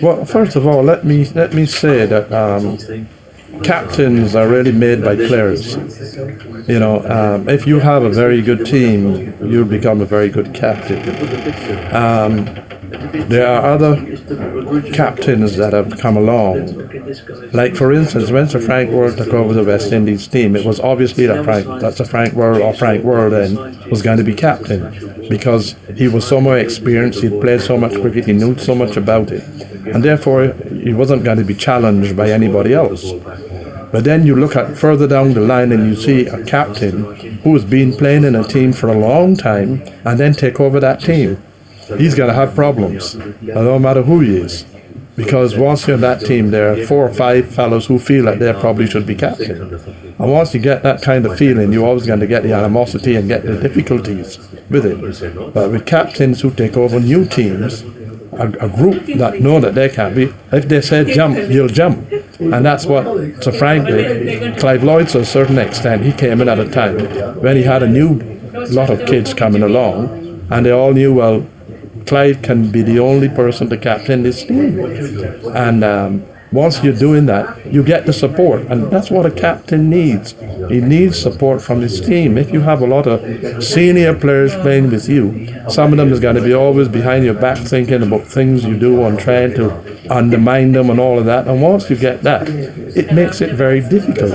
Well, first of all, let me say that captains are really made by players. If you have a very good team, you'll become a very good captain. There are other captains that have come along. Like, for instance, when Sir Frank Worrell took over the West Indies team, it was obviously that Sir Frank Worrell, or Frank Worrell then, was going to be captain, because he was so much experienced, he'd played so much cricket, he knew so much about it, and therefore he wasn't going to be challenged by anybody else. But then you look at further down the line and you see a captain who has been playing in a team for a long time and then take over that team. He's going to have problems, no matter who he is. Because once you're in that team, there are 4 or 5 fellows who feel like they probably should be captain. And once you get that kind of feeling, you're always going to get the animosity and get the difficulties with it. But with captains who take over new teams, a group that know that they can be, if they say jump, you'll jump. And that's what Sir Frank did. Clive Lloyd, to a certain extent, he came in at a time when he had a new lot of kids coming along, and they all knew, well, Clive can be the only person to captain this team. And once you're doing that, you get the support, and that's what a captain needs. He needs support from his team. If you have a lot of senior players playing with you, some of them is going to be always behind your back thinking about things you do and trying to undermine them and all of that. And once you get that, it makes it very difficult.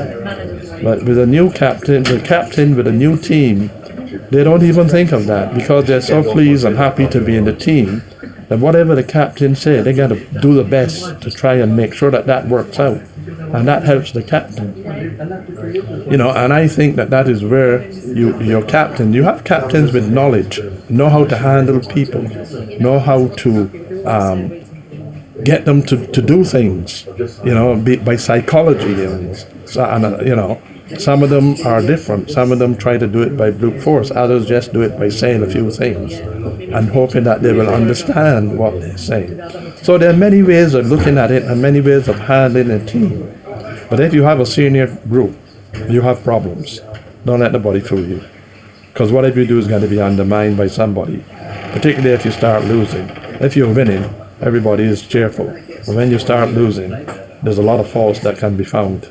But with a new captain, the captain with a new team, they don't even think of that, because they're so pleased and happy to be in the team that whatever the captain said, they got to do the best to try and make sure that that works out, and that helps the captain. And I think that is where your captain. You have captains with knowledge, know how to handle people, know how to get them to do things. By psychology, and some of them are different. Some of them try to do it by brute force. Others just do it by saying a few things and hoping that they will understand what they're saying. So there are many ways of looking at it and many ways of handling a team. But if you have a senior group, you have problems. Don't let nobody fool you. Because whatever you do is going to be undermined by somebody, particularly if you start losing. If you're winning, everybody is cheerful. But when you start losing, there's a lot of faults that can be found.